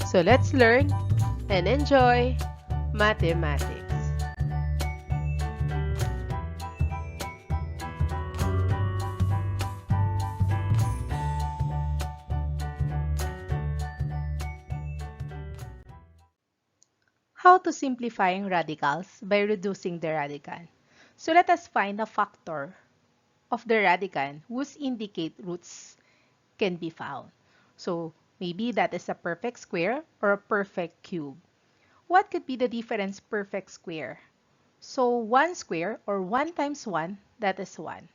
So let's learn and enjoy mathematics. How to simplifying radicals by reducing the radicand. So let us find a factor of the radicand whose indicate roots can be found. So maybe that is a perfect square or a perfect cube. What could be the difference perfect square? So 1 square or 1 times 1, that is 1.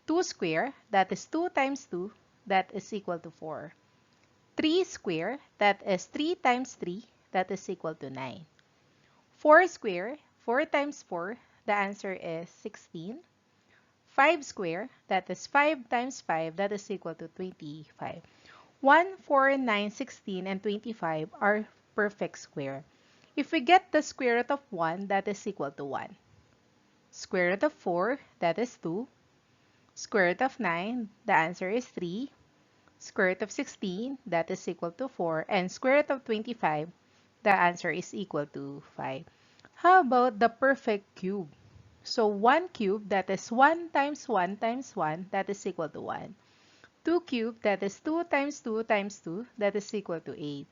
2 square, that is 2 times 2, that is equal to 4. 3 square, that is 3 times 3, that is equal to 9. 4 square, 4 times 4, the answer is 16. 5 square, that is 5 times 5, that is equal to 25. 1, 4, 9, 16, and 25 are perfect square. If we get the square root of 1, that is equal to 1. Square root of 4, that is 2. Square root of 9, the answer is 3. Square root of 16, that is equal to 4. And square root of 25, the answer is equal to 5. How about the perfect cube? So 1 cube, that is 1 times 1 times 1, that is equal to 1. 2 cube, that is 2 times 2 times 2, that is equal to 8.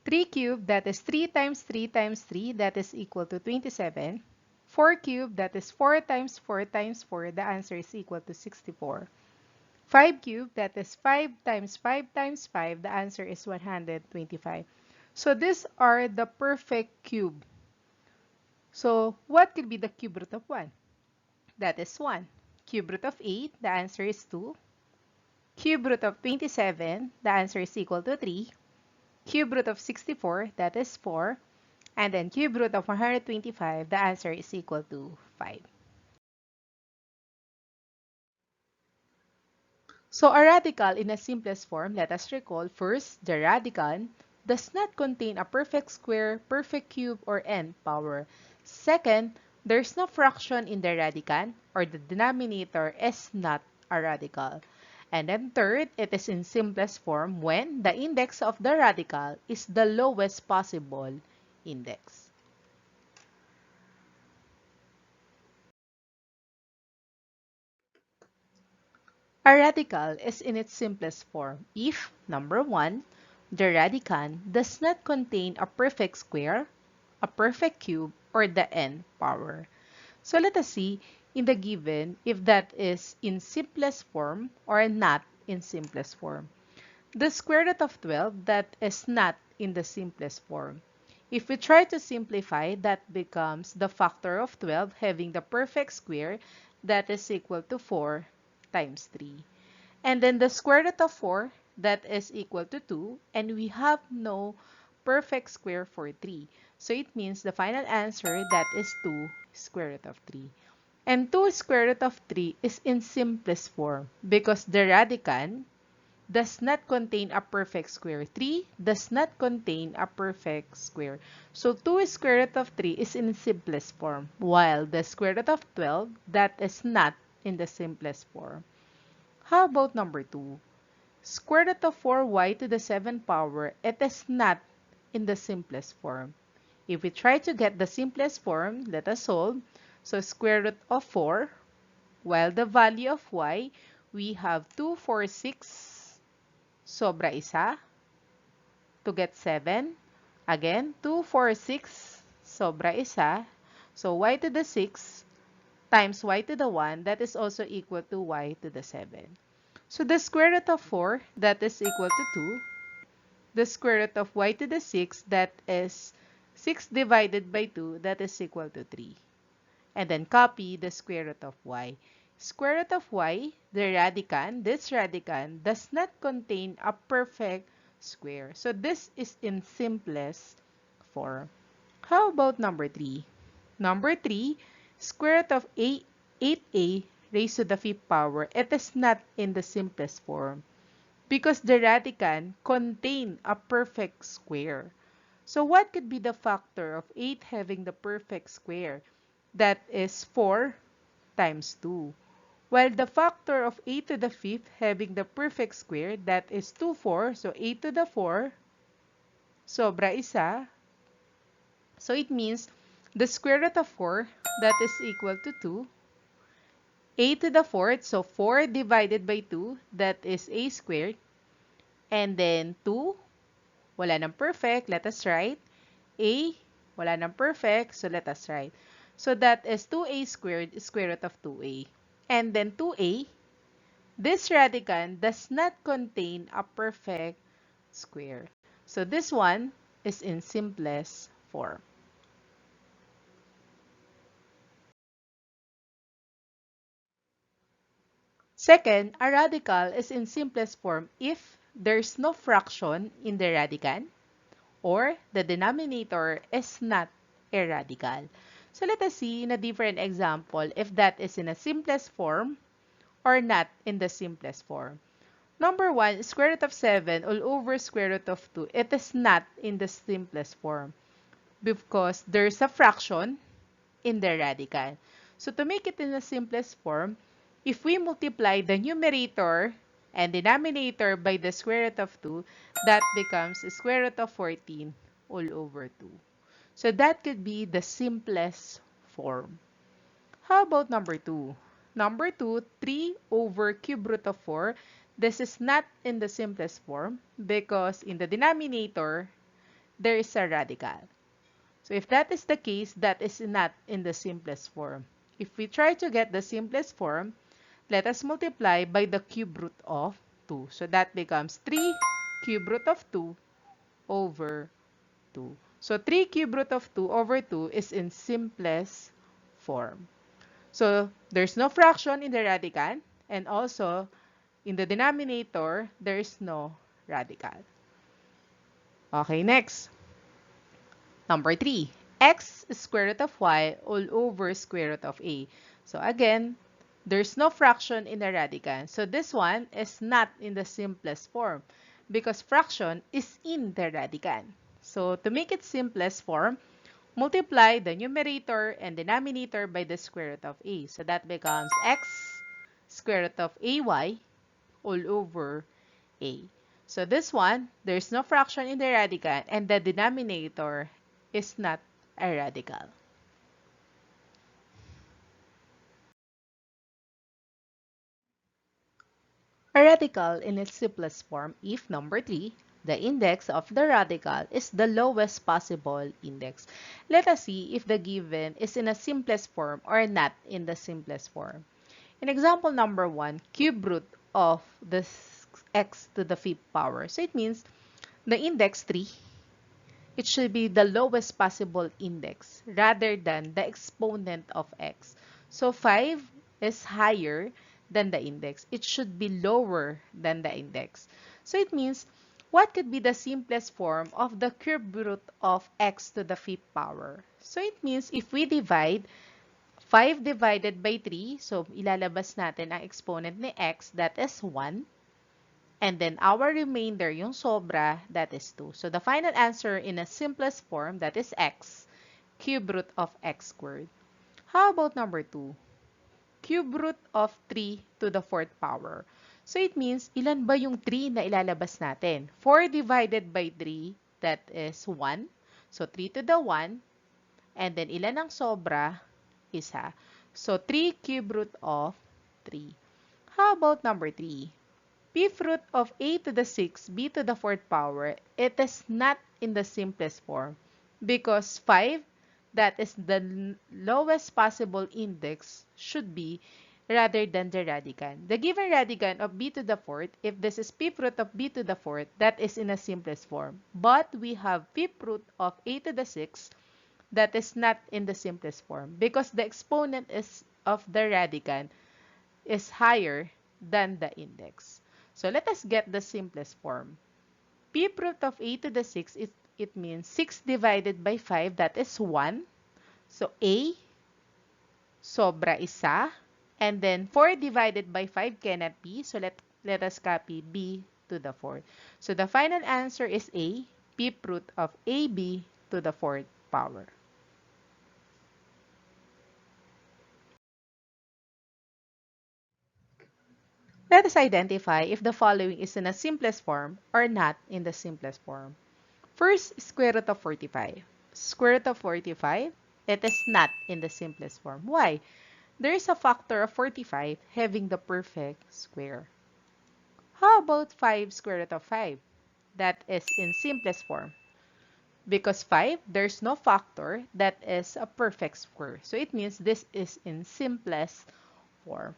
3 cube, that is 3 times 3 times 3, that is equal to 27. 4 cube, that is 4 times 4 times 4, the answer is equal to 64. 5 cube, that is 5 times 5 times 5, the answer is 125. So these are the perfect cube. So what could be the cube root of 1? That is 1. Cube root of 8, the answer is 2. Cube root of 27, the answer is equal to 3. Cube root of 64, that is 4. And then cube root of 125, the answer is equal to 5. So a radical in a simplest form, let us recall first, the radicand does not contain a perfect square, perfect cube, or n power. Second, there's no fraction in the radicand, or the denominator is not a radical. And then third, it is in simplest form when the index of the radical is the lowest possible index. A radical is in its simplest form if, number 1, the radicand does not contain a perfect square, a perfect cube, or the n power. So let us see in the given if that is in simplest form or not in simplest form. The square root of 12, that is not in the simplest form. If we try to simplify, that becomes the factor of 12 having the perfect square, that is equal to 4 times 3. And then the square root of 4, that is equal to 2, and we have no perfect square for 3. So it means the final answer, that is 2 square root of 3. And 2 square root of 3 is in simplest form because the radicand does not contain a perfect square. 3 does not contain a perfect square. So 2 square root of 3 is in simplest form, while the square root of 12, that is not in the simplest form. How about number 2? Square root of 4y to the 7th power, it is not in the simplest form. If we try to get the simplest form, let us solve. So square root of 4, while the value of y, we have 246 sobra isa to get 7. Again, 246 sobra isa. So y to the 6 times y to the 1, that is also equal to y to the 7. So the square root of 4, that is equal to 2. The square root of y to the 6, that is 6 divided by 2, that is equal to 3. And then copy the square root of y. Square root of y, the radicand, this radicand, does not contain a perfect square. So this is in simplest form. How about number 3? Number 3, square root of 8a raised to the 5th power. It is not in the simplest form because the radicand contain a perfect square. So what could be the factor of 8 having the perfect square? That is 4 times 2. While the factor of 8 to the 5th having the perfect square, that is 2, 4. So 8 to the 4. sobra isa. So it means the square root of 4, that is equal to 2. A to the fourth, so 4 divided by 2, that is a squared. And then 2, wala nang perfect, let us write. A, wala nang perfect, so let us write. So that is 2a squared, square root of 2a. And then 2a, this radicand does not contain a perfect square. So this one is in simplest form. Second, a radical is in simplest form if there's no fraction in the radicand or the denominator is not a radical. So let us see in a different example if that is in a simplest form or not in the simplest form. Number 1, square root of 7 all over square root of 2. It is not in the simplest form because there's a fraction in the radical. So to make it in the simplest form, if we multiply the numerator and denominator by the square root of 2, that becomes square root of 14 all over 2. So that could be the simplest form. How about number 2? Number 2, 3 over cube root of 4. This is not in the simplest form because in the denominator, there is a radical. So if that is the case, that is not in the simplest form. If we try to get the simplest form, let us multiply by the cube root of 2. So that becomes 3 cube root of 2 over 2. So 3 cube root of 2 over 2 is in simplest form. So there's no fraction in the radicand, and also in the denominator, there is no radical. Okay, next. Number 3, x square root of y all over square root of a. So again, there's no fraction in the radicand. So this one is not in the simplest form because fraction is in the radicand. So to make it simplest form, multiply the numerator and denominator by the square root of a. So that becomes x square root of ay all over a. So this one, there's no fraction in the radicand and the denominator is not a radical. A radical in its simplest form if number 3, the index of the radical is the lowest possible index. Let us see if the given is in a simplest form or not in the simplest form. In example number 1, cube root of the x to the fifth power. So it means the index 3, it should be the lowest possible index rather than the exponent of x. So 5 is higher than the index. It should be lower than the index. So it means, what could be the simplest form of the cube root of x to the fifth power? So it means if we divide 5 divided by 3, so ilalabas natin ang exponent ni x, that is 1. And then our remainder, yung sobra, that is 2. So the final answer in a simplest form, that is x, cube root of x squared. How about number 2? Cube root of 3 to the fourth power. So it means, ilan ba yung 3 na ilalabas natin? 4 divided by 3, that is 1. So 3 to the 1. And then ilan ang sobra? Isa. So 3 cube root of 3. How about number 3? Fifth root of a to the 6, b to the fourth power, it is not in the simplest form because 5, that is the lowest possible index, should be rather than the radicand. The given radicand of b to the fourth, if this is fifth root of b to the fourth, that is in a simplest form. But we have fifth root of a to the 6, that is not in the simplest form because the exponent is of the radicand is higher than the index. So let us get the simplest form. Fifth root of a to the 6, it means 6 divided by 5, that is 1. So a, sobra isa. And then 4 divided by 5 cannot be. So let us copy b to the 4th. So the final answer is a, fifth root of ab to the 4th power. Let us identify if the following is in the simplest form or not in the simplest form. First, square root of 45. Square root of 45, it is not in the simplest form. Why? There is a factor of 45 having the perfect square. How about 5 square root of 5? That is in simplest form. Because 5, there's no factor that is a perfect square. So it means this is in simplest form.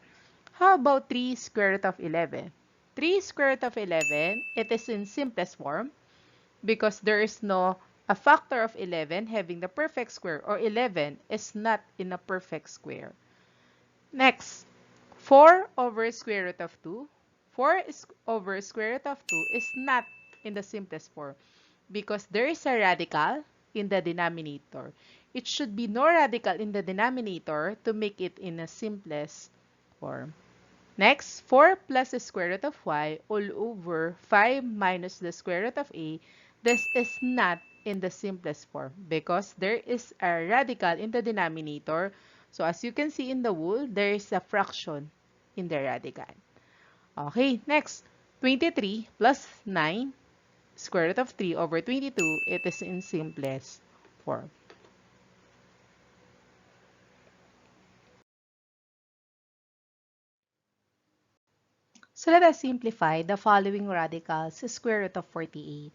How about 3 square root of 11? 3 square root of 11, it is in simplest form because there is no a factor of 11 having the perfect square, or 11 is not in a perfect square. Next, 4 over square root of 2. 4 over square root of 2 is not in the simplest form because there is a radical in the denominator. It should be no radical in the denominator to make it in a simplest form. Next, 4 plus the square root of y all over 5 minus the square root of a. This is not in the simplest form because there is a radical in the denominator. So as you can see in the whole, there is a fraction in the radical. Okay, next, 23 plus 9 square root of 3 over 22, it is in simplest form. So let us simplify the following radicals to square root of 48.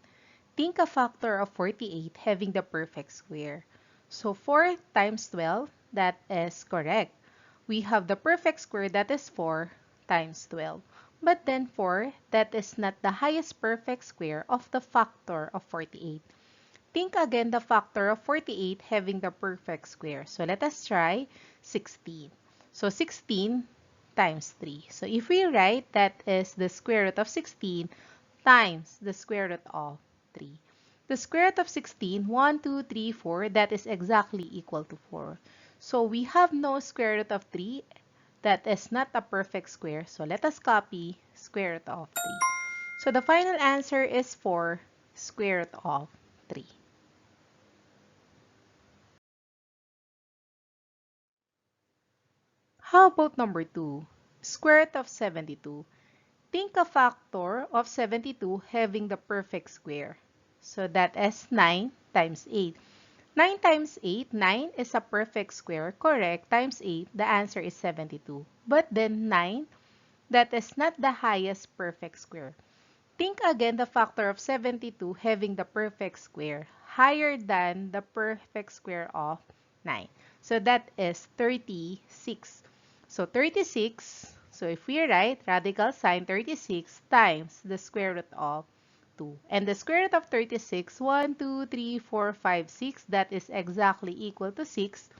Think a factor of 48 having the perfect square. So 4 times 12, that is correct. We have the perfect square, that is 4 times 12. But then 4, that is not the highest perfect square of the factor of 48. Think again the factor of 48 having the perfect square. So let us try 16. So 16 times 3. So if we write, that is the square root of 16 times the square root of 3. The square root of 16, 1, 2, 3, 4, that is exactly equal to 4. So we have no square root of 3. That is not a perfect square. So let us copy square root of 3. So the final answer is 4 square root of 3. How about number 2? Square root of 72. Think a factor of 72 having the perfect square. So that is 9 times 8. 9 times 8, 9 is a perfect square, correct, times 8, the answer is 72. But then 9, that is not the highest perfect square. Think again the factor of 72 having the perfect square, higher than the perfect square of 9. So that is 36. So 36, so if we write radical sign 36 times the square root of 2. And the square root of 36, 1, 2, 3, 4, 5, 6, that is exactly equal to 6.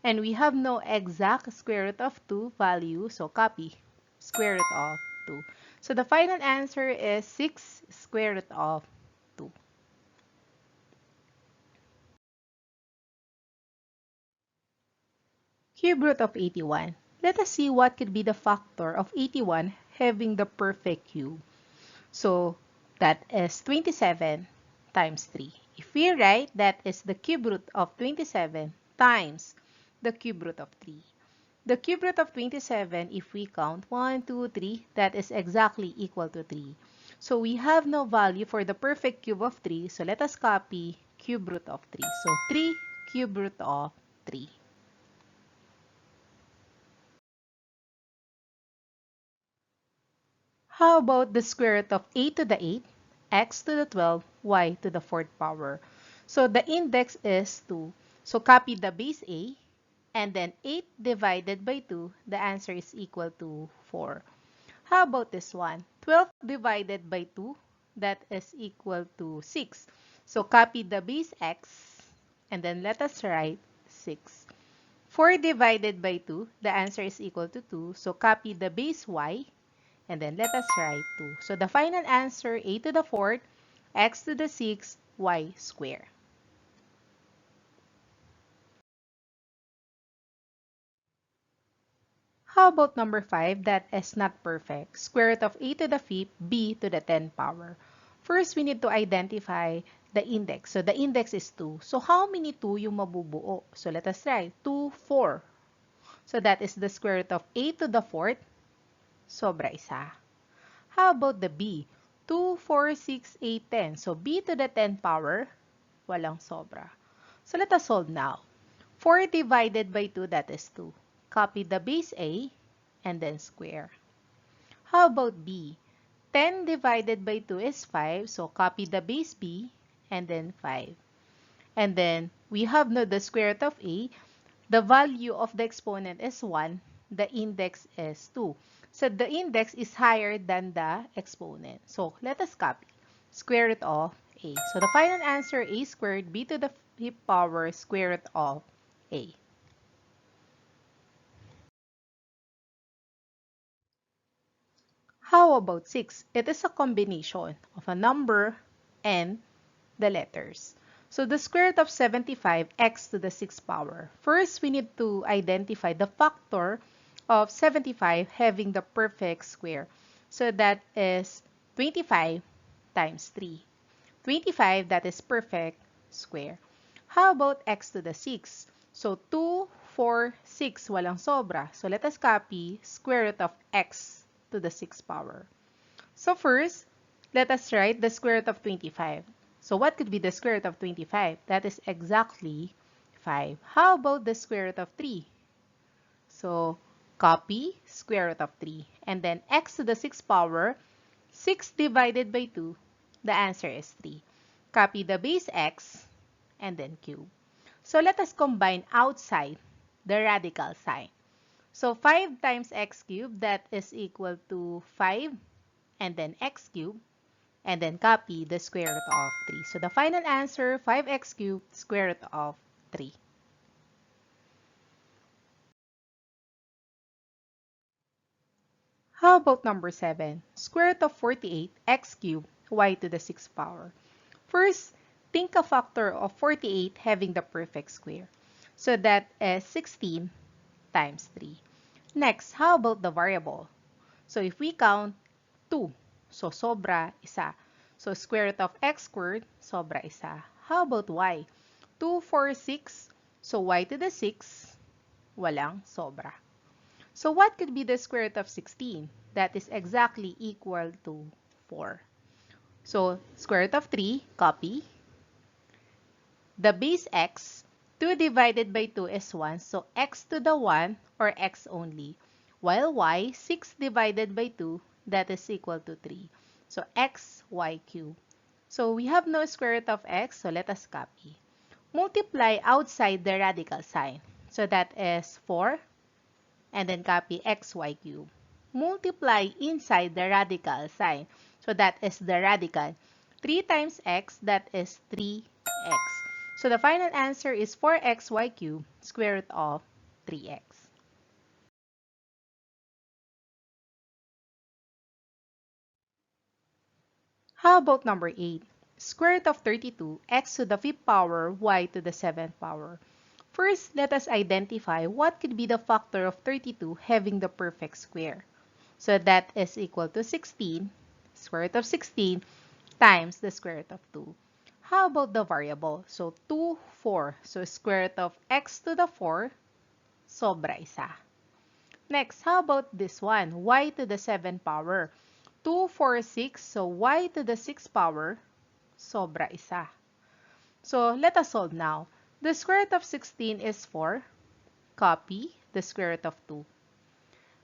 And we have no exact square root of 2 value, so copy square root of 2. So the final answer is 6 square root of 2. Cube root of 81. Let us see what could be the factor of 81 having the perfect cube. So that is 27 times 3. If we write, that is the cube root of 27 times the cube root of 3. The cube root of 27, if we count 1, 2, 3, that is exactly equal to 3. So we have no value for the perfect cube of 3. So let us copy cube root of 3. So 3 cube root of 3. How about the square root of a to the 8, x to the 12, y to the 4th power? So the index is 2. So copy the base a, and then 8 divided by 2, the answer is equal to 4. How about this one? 12 divided by 2, that is equal to 6. So copy the base x, and then let us write 6. 4 divided by 2, the answer is equal to 2. So copy the base y, and then let us write 2. So the final answer, a to the 4th, x to the 6th, y squared. How about number 5? That is not perfect. Square root of a to the 5th, b to the 10th power. First, we need to identify the index. So the index is 2. So how many 2 yung mabubuo? So let us try. 2, 4. So that is the square root of a to the 4th, sobra isa. How about the b? 2, 4, 6, 8, 10. So b to the 10 power, walang sobra. So let us solve now. 4 divided by 2, that is 2. Copy the base a and then square. How about b? 10 divided by 2 is 5. So copy the base b and then 5. And then we have now the square root of a. The value of the exponent is 1. The index is 2. So the index is higher than the exponent. So let us copy. Square root of a. So the final answer, a squared b to the fifth power square root of a. How about 6? It is a combination of a number and the letters. So the square root of 75, x to the 6th power. First, we need to identify the factor of 75 having the perfect square. So that is 25 times 3. 25, that is perfect square. How about x to the 6? So 2, 4, 6, walang sobra. So let us copy square root of x to the 6th power. So first, let us write the square root of 25. So what could be the square root of 25? That is exactly 5. How about the square root of 3? So copy square root of 3. And then x to the 6th power, 6 divided by 2, the answer is 3. Copy the base x and then cube. So let us combine outside the radical sign. So 5 times x cubed, that is equal to 5 and then x cubed. And then copy the square root of 3. So the final answer, 5x cubed square root of 3. How about number 7? Square root of 48, x cubed, y to the 6th power. First, think a factor of 48 having the perfect square. So that is 16 times 3. Next, how about the variable? So if we count 2, so sobra, isa. So square root of x squared, sobra, isa. How about y? 2, 4, 6. So y to the 6, walang sobra. So what could be the square root of 16? That is exactly equal to 4. So square root of 3, copy. The base x, 2 divided by 2 is 1. So x to the 1 or x only. While y, 6 divided by 2, that is equal to 3. So x, y cubed. So we have no square root of x, so let us copy. Multiply outside the radical sign. So that is 4, and then copy xy cubed. Multiply inside the radical sign. So that is the radical. 3 times x, that is 3x. So the final answer is 4xy cubed square root of 3x. How about number 8? Square root of 32, x to the 5th power, y to the 7th power. First, let us identify what could be the factor of 32 having the perfect square. So that is equal to 16, square root of 16, times the square root of 2. How about the variable? So 2, 4. So square root of x to the 4, sobra isa. Next, how about this one? Y to the 7th power. 2, 4, 6. So y to the 6th power, sobra isa. So let us solve now. The square root of 16 is 4. Copy the square root of 2.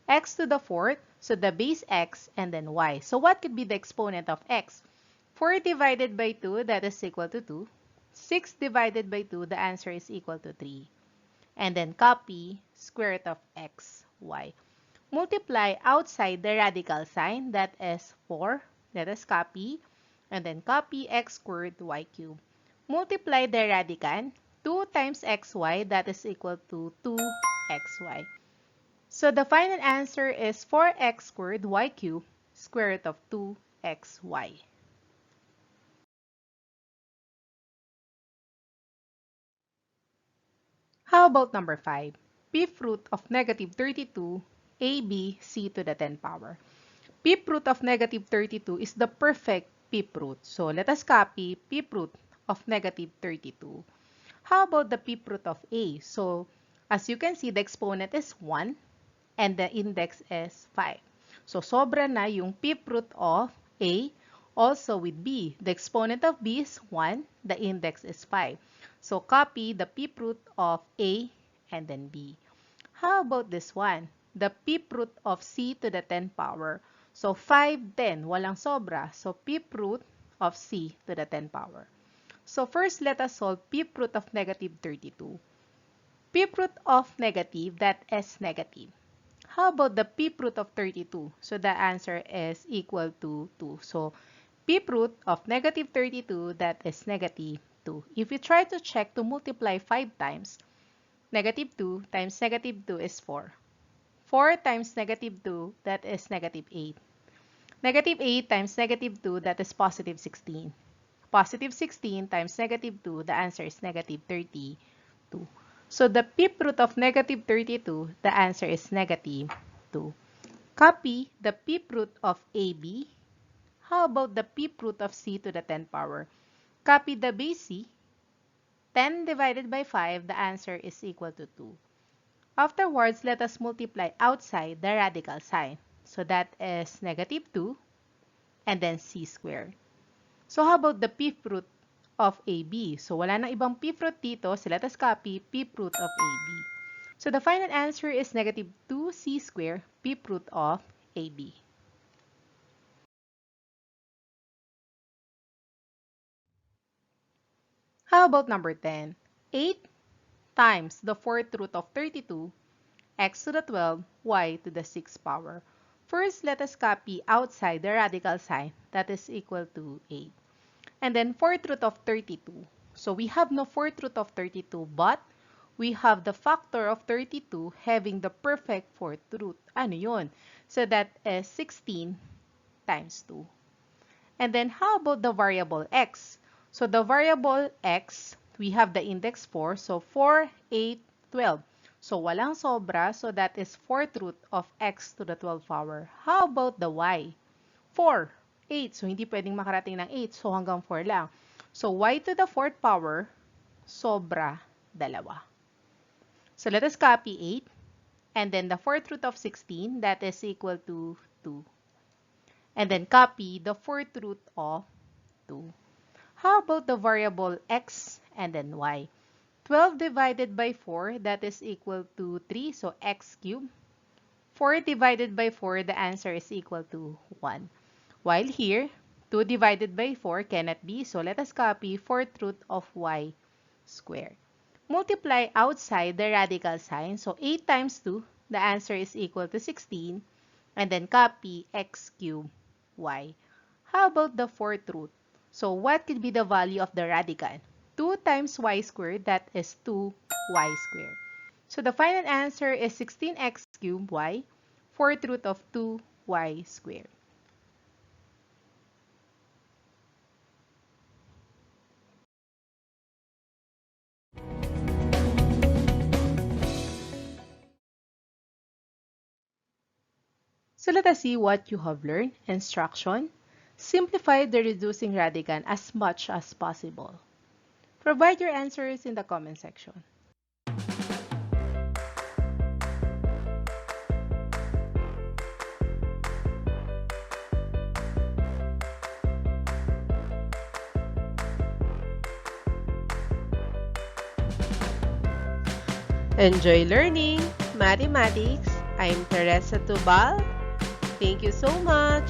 X to the 4th, so the base x and then y. So what could be the exponent of x? 4 divided by 2, that is equal to 2. 6 divided by 2, the answer is equal to 3. And then copy square root of x, y. Multiply outside the radical sign, that is 4. Let us copy. And then copy x squared y cubed. Multiply the radicand. 2 times xy, that is equal to 2xy. So the final answer is 4x squared y cubed square root of 2xy. How about number 5? Fifth root of negative 32, ABC to the 10 power. Fifth root of negative 32 is the perfect fifth root. So let us copy fifth root of negative 32. How about the fifth root of a? So as you can see, the exponent is 1 and the index is 5. So sobra na yung fifth root of a Also with b, the exponent of b is 1, the index is 5. So copy the pip root of a and then b. How about this one? The pip root of c to the 10 power. So 5, 10, walang sobra. So pip root of c to the 10 power. So first, let us solve pip root of negative 32. Pip root of negative, that is negative. How about the pip root of 32? So the answer is equal to 2. So pip root of negative 32, that is negative 2. If we try to check to multiply 5 times, negative 2 times negative 2 is 4. 4 times negative 2, that is negative 8. Negative 8 times negative 2, that is positive 16. Positive 16 times negative 2, the answer is negative 32. So the pip root of negative 32, the answer is negative 2. Copy the pip root of AB. How about the pip root of C to the 10 power? Copy the base C. 10 divided by 5, the answer is equal to 2. Afterwards, let us multiply outside the radical sign. So that is negative 2 and then C squared. So how about the pip root of AB? So wala nang ibang pip root dito, so let us copy pip root of AB. So the final answer is negative 2C squared pip root of AB. How about number 10? 8 times the fourth root of 32, x to the 12, y to the 6th power. First, let us copy outside the radical sign, that is equal to 8. And then fourth root of 32. So we have no fourth root of 32, but we have the factor of 32 having the perfect fourth root. Ano yun? So that is 16 times 2. And then how about the variable x? So the variable x, we have the index 4. So 4, 8, 12. So walang sobra. So that is fourth root of x to the 12th power. How about the y? 4, 8. So hindi pwedeng makarating ng 8. So hanggang 4 lang. So y to the 4th power, sobra, dalawa. So let us copy 8. And then the fourth root of 16, that is equal to 2. And then copy the fourth root of 2. How about the variable x and then y? 12 divided by 4, that is equal to 3. So x cubed. 4 divided by 4, the answer is equal to 1. While here, 2 divided by 4 cannot be, so let us copy fourth root of y squared. Multiply outside the radical sign, so 8 times 2, the answer is equal to 16, and then copy x cubed y. How about the fourth root? So what could be the value of the radical? 2 times y squared, that is 2y squared. So the final answer is 16x cubed y, fourth root of 2y squared. So let us see what you have learned. Instruction: simplify the reducing radicand as much as possible. Provide your answers in the comment section. Enjoy learning mathematics. I'm Teresa Tubal. Thank you so much.